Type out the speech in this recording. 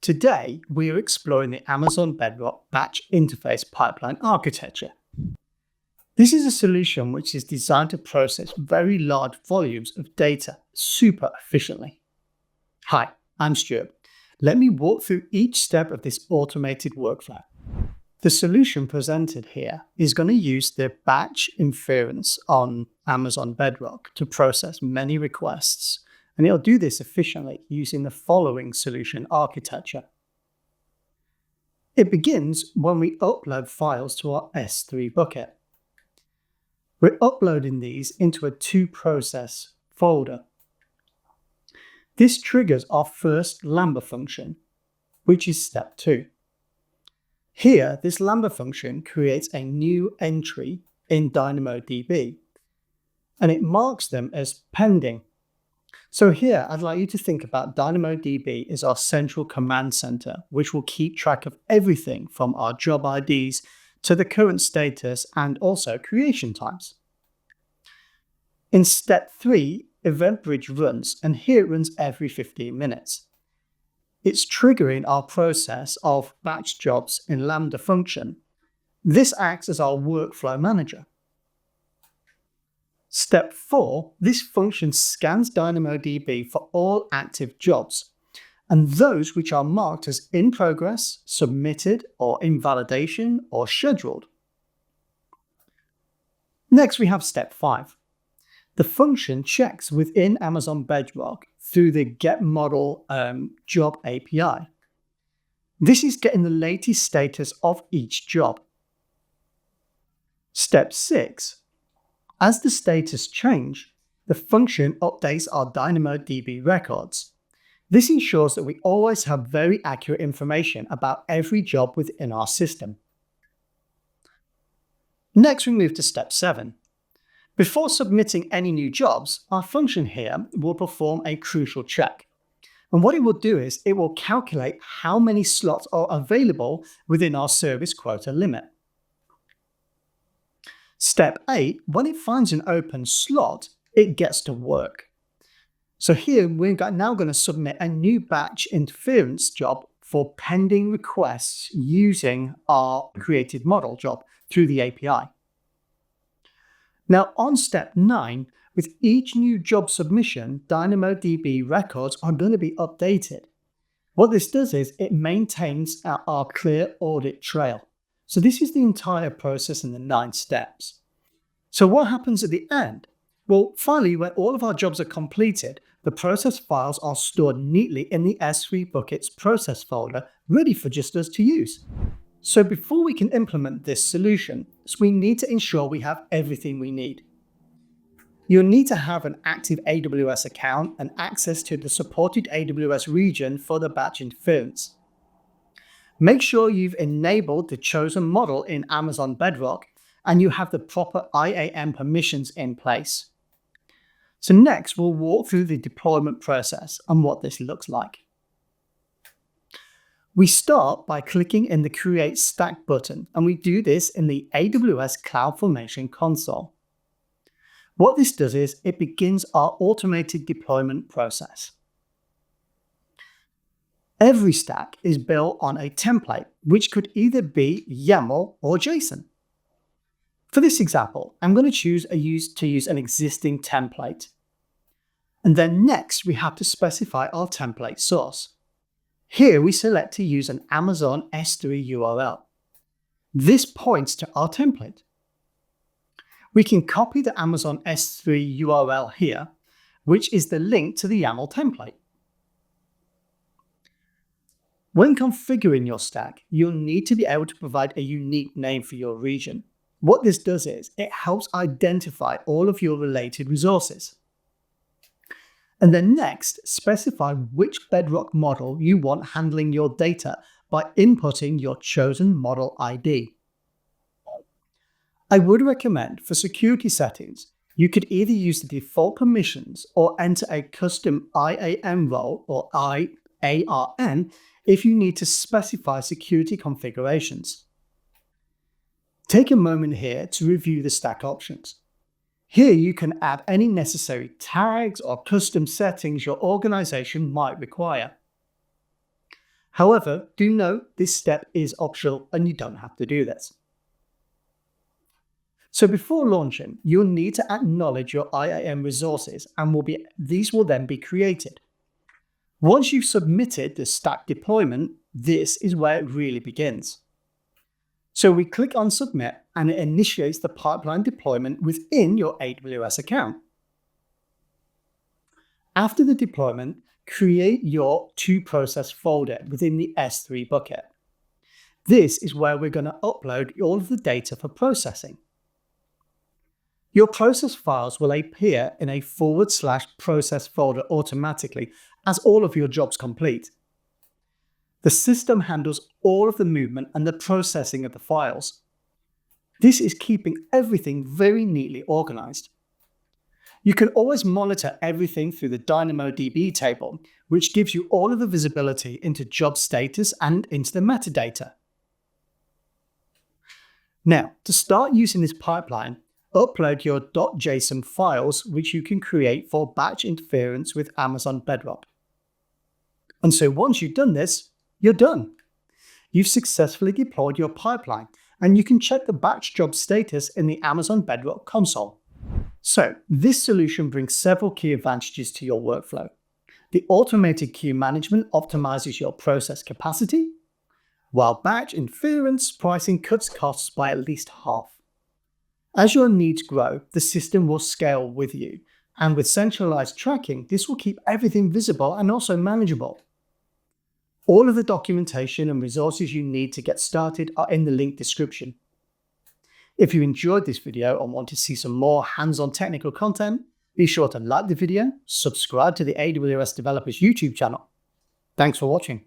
Today, we are exploring the Amazon Bedrock batch interface pipeline architecture. This is a solution which is designed to process very large volumes of data super efficiently. Hi, I'm Stuart. Let me walk through each step of this automated workflow. The solution presented here is going to use the batch inference on Amazon Bedrock to process many requests, and it'll do this efficiently using the following solution architecture. It begins when we upload files to our S3 bucket. We're uploading these into a to-process folder. This triggers our first Lambda function, which is step 2. Here, this Lambda function creates a new entry in DynamoDB, and it marks them as pending. So here, I'd like you to think about DynamoDB as our central command center, which will keep track of everything from our job IDs to the current status and also creation times. In step 3, EventBridge runs, and here it runs every 15 minutes. It's triggering our process of batch jobs in Lambda function. This acts as our workflow manager. Step 4, this function scans DynamoDB for all active jobs, and those which are marked as in progress, submitted, or in validation, or scheduled. Next, we have step 5. The function checks within Amazon Bedrock through the getModel job API. This is getting the latest status of each job. Step 6. As the status change, the function updates our DynamoDB records. This ensures that we always have very accurate information about every job within our system. Next, we move to step 7. Before submitting any new jobs, our function here will perform a crucial check. And what it will do is it will calculate how many slots are available within our service quota limit. Step 8, when it finds an open slot, it gets to work. So here we're now going to submit a new batch interference job for pending requests using our created model job through the API. Now on step 9, with each new job submission, DynamoDB records are going to be updated. What this does is it maintains our clear audit trail. So this is the entire process in the 9 steps. So what happens at the end? Well, finally, when all of our jobs are completed, the process files are stored neatly in the S3 buckets process folder, ready for just us to use. So before we can implement this solution, we need to ensure we have everything we need. You'll need to have an active AWS account and access to the supported AWS region for the batch interference. Make sure you've enabled the chosen model in Amazon Bedrock and you have the proper IAM permissions in place. So next, we'll walk through the deployment process and what this looks like. We start by clicking in the Create Stack button, and we do this in the AWS CloudFormation console. What this does is it begins our automated deployment process. Every stack is built on a template, which could either be YAML or JSON. For this example, I'm going to use an existing template. And then next, we have to specify our template source. Here we select to use an Amazon S3 URL. This points to our template. We can copy the Amazon S3 URL here, which is the link to the YAML template. When configuring your stack, you'll need to be able to provide a unique name for your region. What this does is it helps identify all of your related resources. And then next, specify which Bedrock model you want handling your data by inputting your chosen model ID. I would recommend for security settings, you could either use the default permissions or enter a custom IAM role or IARN if you need to specify security configurations. Take a moment here to review the stack options. Here you can add any necessary tags or custom settings your organization might require. However, do note this step is optional and you don't have to do this. So before launching, you'll need to acknowledge your IAM resources and these will then be created. Once you've submitted the stack deployment, this is where it really begins. So we click on Submit and it initiates the pipeline deployment within your AWS account. After the deployment, create your to-process folder within the S3 bucket. This is where we're going to upload all of the data for processing. Your process files will appear in a /process folder automatically as all of your jobs complete. The system handles all of the movement and the processing of the files. This is keeping everything very neatly organized. You can always monitor everything through the DynamoDB table, which gives you all of the visibility into job status and into the metadata. Now, to start using this pipeline, upload your .json files, which you can create for batch interference with Amazon Bedrock. And so once you've done this, you're done. You've successfully deployed your pipeline, and you can check the batch job status in the Amazon Bedrock console. So this solution brings several key advantages to your workflow. The automated queue management optimizes your process capacity, while batch inference pricing cuts costs by at least half. As your needs grow, the system will scale with you, and with centralized tracking, this will keep everything visible and also manageable. All of the documentation and resources you need to get started are in the link description. If you enjoyed this video and want to see some more hands-on technical content, be sure to like the video, subscribe to the AWS Developers YouTube channel. Thanks for watching.